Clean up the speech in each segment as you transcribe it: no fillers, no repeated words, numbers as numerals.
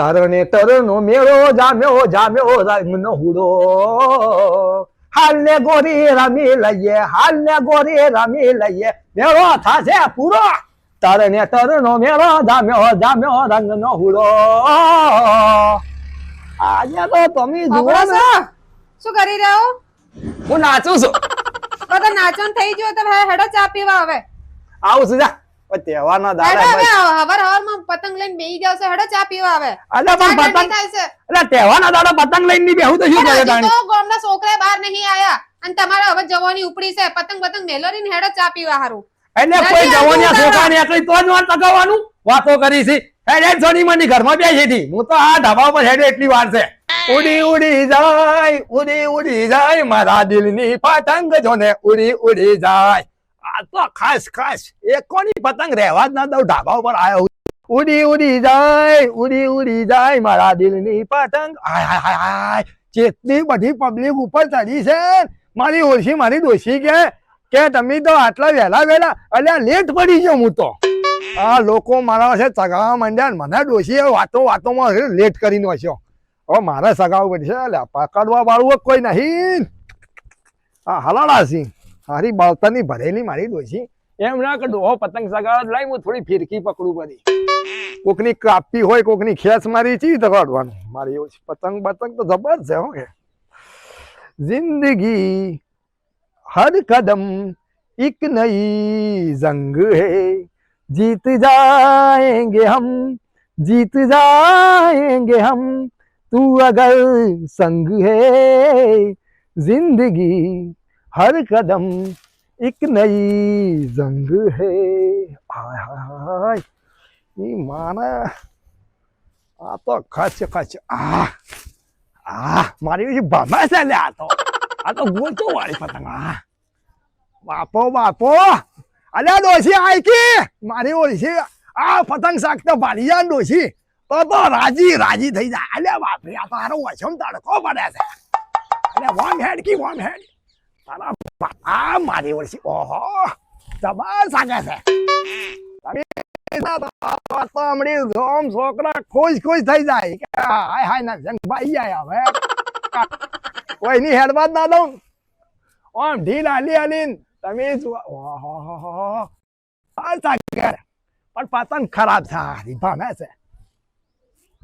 તરને તરનો મેળો જામ્યો જામ્યો રંગનો હુડો હાલ ને ગોરી રમી લઈએ હાલ ને ગોરી રમી લઈએ મેળો થાશે પૂરો તરને તરનો મેળો જામ્યો જામ્યો રંગનો હુડો આજે તો તમે જુઓ ને શું કરી રહ્યો હું નાચું છું બધા નાચન થઈ ગયો તો હેડો ચા પીવા હવે આવું છું જા તહેવારના હેડો હવે દાડા હવાર હવારમાં પતંગ લઈને બેહી જાવ છો હેડો ચા પીવા હવે અલ્યા પણ પતંગ એટલે તહેવારના દાડા પતંગ લઈને ની બેહું તો શું કરે તાણી તો ગામના છોકરા બહાર નહીં આયા અને તમારે હવે જવાની ઉપડી છે પતંગ મેલોરી ને હેડો ચા પીવા હારું એટલે કોઈ જવાનિયા છોકરાને એકલી તો જ વાત લગાવવાનું વાતો કરી છે હેડ સોની મની ઘરમાં બેસી હતી હું તો આ ઢાબા પર હેડ એટલી વાર છે ઉડી ઉડી જાય મારા દિલની પતંગ જોને ઉડી ઉડી જાય આ તો ખાસ ખાસ એક કોની પતંગ રહેવા જ ના દઉં ઢાબા ઉપર આવ્યો ઉડી ઉડી જાય મારા દિલની પતંગ હાય હાય હાય હાય જેટલી બધી પબ્લિક ઉપર ચડી છે મારી ઓળખી મારી દોશી કે તમે તો આટલા વહેલા એટલે લેટ પડી ગયો હું તો આ લોકો મારા છે સગાવા માંડ્યા મને ડોશી વાતોમાં લેટ કરીને હશો હવે મારે સગાવું પડશે એટલે પકડવા વાળું કોઈ નહીં હા હલાડા સી મારી બાવતરની ભરેલી મારી ડોશી એમ ના કે ડોહો પતંગ સગાવવા લઈ હું થોડી ફિરકી પકડું પડી કોકની કાપી હોય કોકની ખેસ મારી ચી તગાડવાનું મારી પતંગ તો જબર છે હો કે जिंदगी हर कदम एक नई जंग है जीत जाएंगे हम तू अगर संग है जिंदगी हर कदम एक नई जंग है हाय हाय हाय ये माना आ तो खच મારી ભામા છે લે આ તો ગોચો વાળી પતંગ બાપો અલ્યા ડોશી આઈકી મારી ઓળખી આ પતંગ સાકતા ભાડી જાય ડોશી તો રાજી થઈ જાય અલ્યા બાપરે આ તો હારો વચમ તડકો પડે છે અલ્યા વોમ હેડ તારા આ મારી ઓળખી ઓહો જબર સાકે છે છોકરા ખુશ થઈ જાય હાય હાય ના ભાઈ જાય હવે કોઈ ની હેડવા જ ના દઉં ઓમ ઢીલ હાલી તમે પણ પતંગ ખરાબ છે ભામે છે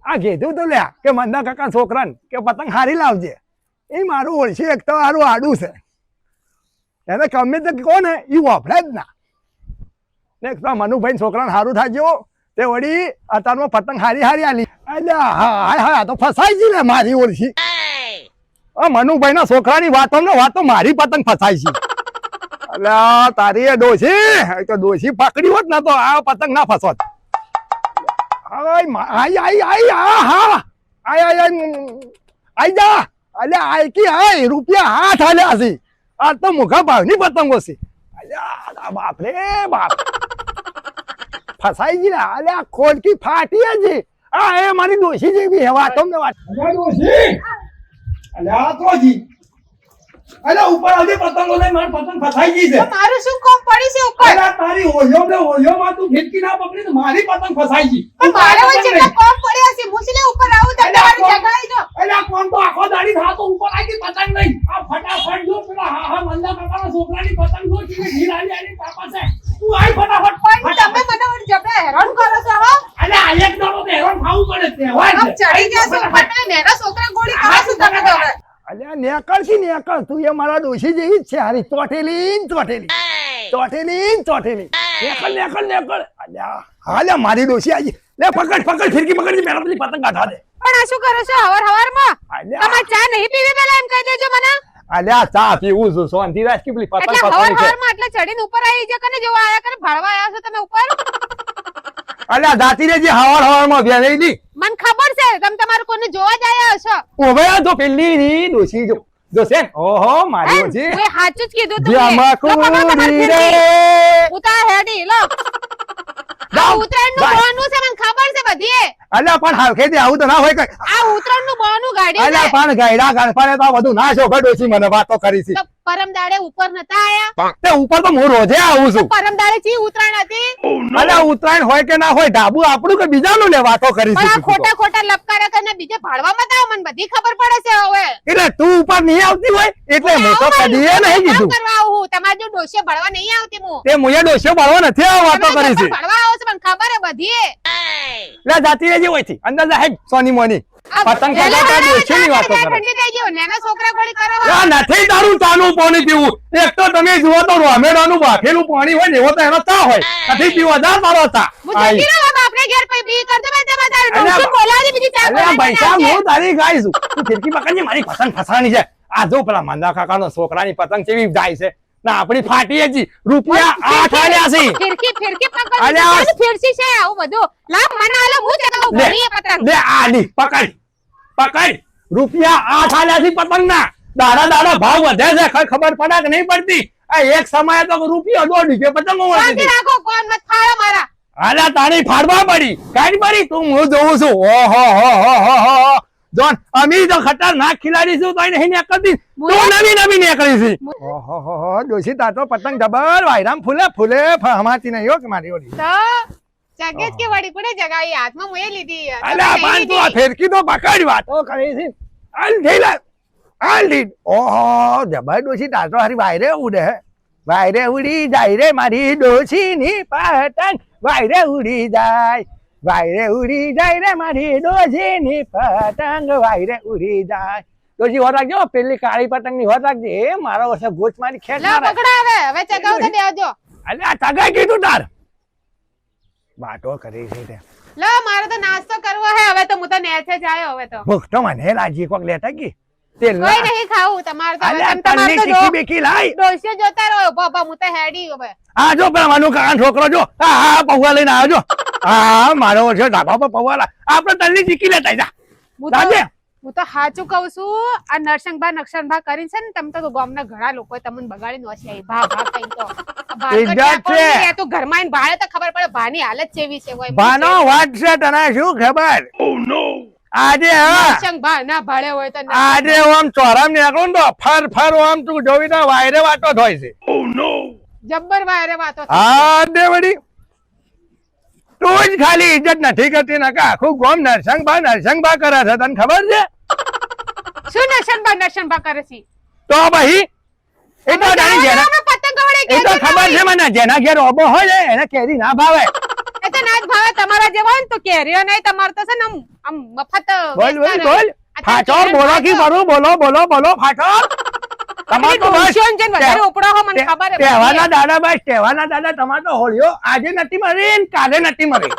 આ કીધું તું લ્યા કે મંદા કાકા છોકરાને કે પતંગ હારી લાવજે એ મારું ઓળખી એક તો મારું આડું છે એને ગમે તે કોને એ વાપરે જ ના મનુભાઈ છોકરાને સારું થાજો તે વળી અત્યારમાં પતંગ હારી આલી હાય તો ફસાઈ ગઈ ને મારી ઓળખી મનુભાઈ ના છોકરાની વાતો મારી પતંગ ફસાઈ છે એટલે તારી એ ડોશી પકડી હોત ને તો આ પતંગ ના ફસોત આઈ જા એટલે આઈકી હાય રૂપિયા હાથ હાલ્યા છે આ તો મુખા ભાવની પતંગો છે બાપ રે બાપ ફસાઈ ગઈ અલ્યા ખોડકી ફાટી છે આ એ મારી ડોશી જેવી હવા તમને વાત ડોશી અલ્યા તોજી અલ્યા ઉપર આવજે પતંગો લઈ મારી પતંગ ફસાઈ ગઈ છે મારું શું કોમ પડી છે ઉપર અલ્યા તારી હોયો માં તું ફિરકી ના પકડી તો મારી પતંગ ફસાઈ ગઈ મારે વચ્ચે કોમ પડ્યા છે મુસલે ઉપર આવું તો તમારે જગાઈ જો અલ્યા કોમ તો આખો દાડી થા તો ઉપર આવી પતંગ નહીં આ ફટાફટ જો પેલા હા મંદા કાકાના છોકરાની પતંગ જો કે ઢીલ આલી પાપા છે તું આઈ ફટાફટ પણ તમે મને જબરે હેરાન કરો છો હો અલે આ એક દાડો તો હેરાન ખાવું પડે તહેવાર આમ ચડી ગયા છો ઉપર ને નેના છોકરા ગોળી કરો છો તમે તો હવે અલ્યા નેકળ તું એ મારા ડોશી જેવી જ છે હારી ચોટેલી નેકળ અલ્યા હાલે મારી ડોશી આવી લે પકડ ફિરકી પકડજી મેરા પેલી પતંગ કાઢવા દે પણ આ શું કરો છો હવારમાં તમારે ચા નહીં પીવી પેલા એમ કહી દેજો મને અલ્યા ચા પીવું છું સોનથી રાજ કે પેલી પતંગ એટલે હવારમાં એટલે ચડીને ઉપર આવી જ કને જોવા આયા કરે ભળવા આયા છો તમે ઉપર અલ્યા જાતી રે જે હવારમાં બેહી દી મને ખબર છે તમે તમારું કોને જોવા જ આયા હશો ઓવે આ તો પેલી ની ડોશી જો છે ઓહો મારી ઓજી ઓય સાચું જ કીધું તું જામા કુડી રે ઉતા હેડી લો આ ઉત્તરાયણ નું બોનું છે મને ખબર છે બધી અલ્યા પણ હાલખેથી આવું તો ના હોય કઈ આ ઉત્તરાયણ નું બોનું ગાડી અલ્યા પણ ગાયડા ગણપાને તો બધું ના શોભે ડોશી મને વાતો કરી છે પરમ દાડે ઉપર નતા આયા તે ઉપર તો હું રોજે આવું છું. પરમ દાડે ચી ઉતરાયણ હતી અલે ઉત્તરાયણ હોય કે ના હોય ધાબુ આપણું કે બીજાનું લે વાતો કરી પણ આ છે ખોટા ખોટા લપકારા કરીને બીજે ભાડવામાં તાવ મને બધી ખબર પડે છે હવે એટલે તું ઉપર નહીં આવતી હોય એટલે હું તો કદીએ નહીં કીધું કરવા આવું તમારે જો ડોશે ભણવા નહીં આવતી હું તે મુએ ડોસ્યો બાળવા નથી આવો વાતો તમે કરી જે છે પણ ભણવા આવો છો મને ખબર હે બધી લે જાતી રહેજે હોયથી અંદર જા હેડ સોની મોની પતંગ ચગાવતા ડોસ્યોની વાતો કરે ઠંડી થઈ ગઈ નાના છોકરા ગોળી કરો યા નથી તારું ચાનું પાણી પીવું એક તો તમે જુઓ તો રોમેડાનું બાફેલું પાણી હોય ને એવો તો એનો ચા હોય નથી પીવો જા તારો ચા હું જતી રહું બાપને ઘેર પઈ બી કર દે મેં તમારે ડોશે બોલાવી બીજી ચા અલ્યા ભાઈ સાહેબ હું તારી ગાય છું તું ફિરકી પકડની મારી પતંગ ફસાણી છે આ જો પેલા મંદા કાકાનો છોકરાની પતંગ કેવી જાય છે ના આપણી ફાટી જ રૂપિયા 8 આલ્યા છે ફિરકી અલ્યા. પકડ ફિરસી છે આવું બધું લાવ મને આલો હું જગાવ લે ભણીએ પતંગ લે આડી પકડ રૂપિયા 8 આલ્યા છે પતંગના દાડા દાડા ભાવ વધે છે ખબર પડે કે નહીં પડતી આ એક સમયે તો રૂપિયો 1.5 પતંગો મળતી શાંતિ હતી. રાખો કોણ મત ફાળો મારા આલા તારી ફાડવા પડી કાઢ પડી તું હું જોઉં છું ઓહો હો જોન અમી તો ખતરનાક ખિલાડી છું તો નહીં નીકળતી તું નવી નીકળી છે ઓહો હો ડોશી તા તો પતંગ ડબલ વાયરામ ફૂલે હમાતી નહીં હો કે મારી ઓલી તો જગે જ કે વળી પડે જગાઈ હાથમાં મુએ લીધી અલ્યા પાન તું આ ફેરકી તો પકડ વાતો કરી છે હાલ ઢીલા હાલ ઢીલ ઓહો ડબલ ડોશી તા તો હારી વાયરે ઉડી જાય રે મારી ડોશીની પતંગ વાયરે ઉડી જાય રે મારી ડોશીની પતંગ વાયરે ઉડી જાય ડોશી હોત રાખજો પેલી કાળી પતંગ ની હોત રાખજે એ મારો વર્ષે ગોચ મારી ખેંચ લા મારે પકડા હવે ચગાવ તો દેજો અલ્યા તગાઈ કીધું તાર વાતો કરી છે તે લા મારે તો નાસ્તો કરવો હે હવે તો હું તો નેચે જાયો હવે તો ભૂખ તો મને લાગી કોક લેતા કી તેલ કોઈ નહીં ખાવું તમારે તો અલ્યા હવે તમારે તલ્લી તો તીખી બેકી લાઈ ડોસ્યો જોતા રહો બાબા હું તો હેડી હવે આ જો પેલા માનો કાકા છોકરો જો હા પૌવા લઈને આવજો હા મારો વર્ષે ધાબા પર પૌવા લા આપણે તલ્લી ચીકી લેતા જા દાદે હું તો સાચું કહું છું આ નરસંગભા કરીને છે ને તમે તો ગામના ઘણા લોકો તમને બગાડીને વસ્યા ભા કઈ તો ઇજ્જત છે. તો ઘરમાં આવીને ભાડે તો ખબર પડે ભાની હાલત કેવી છે હોય બાનો વાત છે તને શું ખબર આજે હા નરસંગભા ના ભાડે હોય તો ના. આજે આમ ચોરામ નીકળું ને તો ફર આમ તું જોવી તો વાયરે વાતો થાય છે જબ્બર વાયરે વાતો હા દેવડી તું જ ખાલી ઇજ્જત નથી કરતી ને કે આખું ગોમ નરસંગભા કરે છે તને ખબર છે શું નરસંગભા કરે છે તો ભાઈ એ તો તારી જેના અમે પતંગ કવડે એ તો ખબર છે મને જેના ઘેર ઓબો હોય ને એને કેરી ના ભાવે એ તો ના જ ભાવે તમારા જેવા હોય ને તો કેરીઓ નહીં તમારે તો છે ને આમ મફત બોલ ફાટોર બોલો કી બોલો ફાટોર તમાર તો બસ વધારે ઉપડો હો મને ખબર હે તહેવારના દાદા તમાર તો હોળીઓ આજે નથી મરી ને કાલે નથી મરી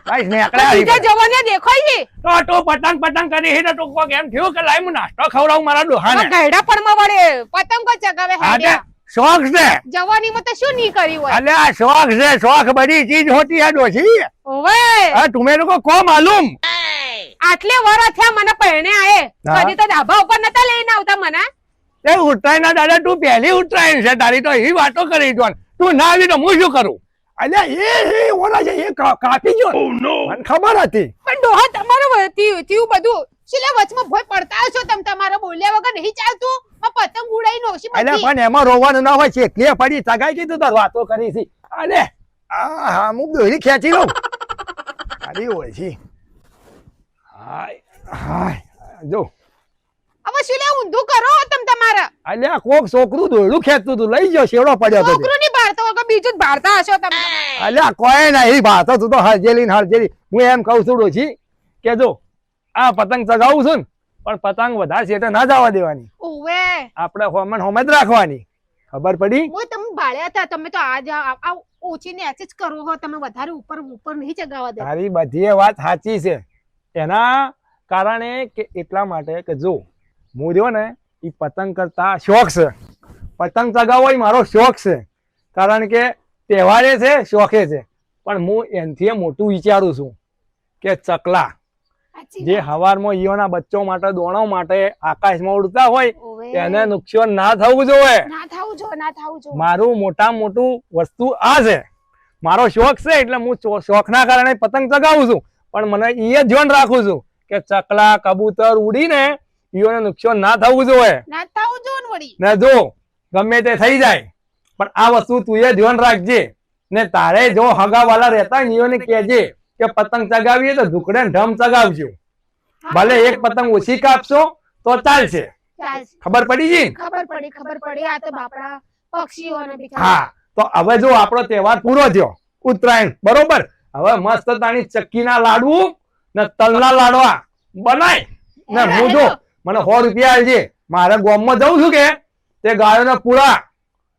ગાઈસ ને આકડા બીજા જવાને દેખાય છે તો પતંગ કરી હે તો કોક એમ થયું કે લાઈ હું નાસ્તો ખવડાવું મારા ડોહાને ગયડા પણ માં વળે પતંગ કો ચગાવે આજે હેડ્યા શોખ છે જવાનીમાં તો શું નહીં કર્યું હોય અલે આ શોખ છે શોખ બધી ચીજ હોતી હે ડોશી ઓવે હા તુમે લોકો કો માલુમ આટલે વર થયા મને પહેણે આયે હા. કદી તો ધાબા ઉપર નતા લઈને આવતા મને એ ઉત્તરાયણના દાદા તું પહેલી ઉત્તરાયણ છે તારી તો એ વાતો કરી તું ના આવી તો હું શું કરું અલ્યા એ ઓલા છે એ કાપી ગયો મને ખબર હતી પણ ડોહા તમારો થયું બધું છેલ્લે વચમાં ભોય પડતા છો તમે તમારો બોલ્યા વગર નહીં ચાલતું આ પતંગ ઉડાઈ નોશી અલ્યા બધી પણ એમાં રોવાનું ના હોય છે એટલે પડી સગાઈ કીધું તાર વાતો કરી છે અલે હા હું દોરી ખેંચી લઉં અરે હોય છે હાય જો હવે શું લે ઊંધું કરો તમે તમારા અલ્યા કોક છોકરું દોરડું ખેંચતું તું લઈ ગયો શેવડો પડ્યો તો છોકરું ની ભારતો વગર બીજું જ ભારતા હશો તમે અલ્યા કોઈ નહીં ભાતો તું તો હરજેલી હું એમ કઉ છું ડોશી કે જો આ પતંગ ચગાવું છું ને પણ પતંગ વધારે છે ના જવા દેવાની ઓવે આપણે હોમ જ રાખવાની ખબર પડી ઓય તમે ભાળ્યા હતા તમે તો આજ આ ઓછી ને એચ જ કરો હો તમે વધારે ઉપર નહીં ચગાવવા દે તારી બધી વાત સાચી છે એના કારણે કે એટલા માટે કે જો હું રહ્યો ને એ પતંગ કરતા શોખ છે પતંગ ચગાવવો એ મારો શોખ છે કારણ કે તહેવારે છે શોખે છે પણ હું એનથી મોટું વિચારું છું કે ચકલા જે હવારમાં ઈયોના બચ્ચો માટે દોણો માટે આકાશમાં ઉડતા હોય એને નુકસાન ના થવું જોઈએ ના થાવું જો મારું મોટામાં મોટું વસ્તુ આ છે મારો શોખ છે એટલે હું શોખના કારણે પતંગ ચગાવું છું પણ મને એ ધ્યાન રાખું છું કે ચકલા કબૂતર ઉડીને ઈયોને નુકસાન ના થવું જોઈએ ના થાવું જો ને વળી ને જો ગમે તે થઈ જાય પણ આ વસ્તુ તું એ ધ્યાન રાખજે ને તારે જો હગાવાલા રહેતા હોય ને એને કહેજે કે પતંગ ચગાવીએ તો ઢુકડે ને ઢમ ચગાવજો ભલે એક પતંગ ઓછી કાપશો તો ચાલશે ચાલશે. ખબર પડી ગઈ ખબર પડી આ તો બાપડા પક્ષીઓને બિચારા હા તો હવે જો આપણો તહેવાર પૂરો થયો ઉત્તરાયણ બરોબર હવે મસ્ત તાણી ચક્કીના લાડુ ને તલના લાડવા બનાય ને હું જો મને 100 રૂપિયા આલજે મારે ગામમાં જઉં છું કે તે ગાયોને પૂરા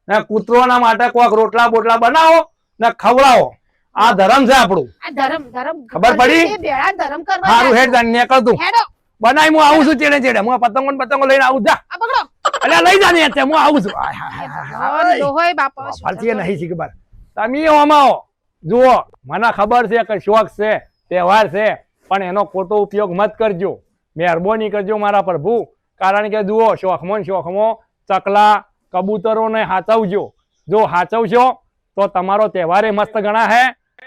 ને કૂતરોના માટે કોઈક રોટલા બોટલા બનાવો ને ખવડાવો આ ધર્મ છે આપણું આ ધરમ ખબર પડી? એ બેડા ધરમ કરવા સારું જાય હેડ છે. નીકળ તું હેડો બનાય હું આવું છું ચેડે ચેડે હું પતંગો ને પતંગો લઈને આવું જા આ પકડો એટલે લઈ જા ને અત્યારે હું આવું છું આય, હાય, હાય, હાય, હાય. લોહોય બાપા શું ફરતી નહીં શીખ ખબર તમે આમાં જુઓ મને ખબર છે કે શોખ છે તહેવાર છે પણ એનો ખોટો ઉપયોગ મત કરજો મહેરબાની કરજો મારા પ્રભુ કારણ કે જુઓ શોખમાં ને શોખમાં ચકલા કબૂતરોને હાચવજો જો હાચવશો તો તમારો તહેવારે મસ્ત ગણા હે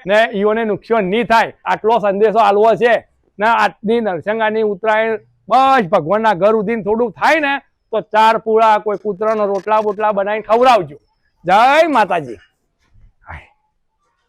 ને ઈઓને નુકસાન નહીં થાય આટલો સંદેશો આલવો છે ને આજની નરસંગાની ઉત્તરાયણ બસ ભગવાનના ઘર ઉધીને થોડુંક થાય ને તો 4 પૂળા કોઈ કૂતરાનો રોટલા બોટલા બનાવીને ખવડાવજો જય માતાજી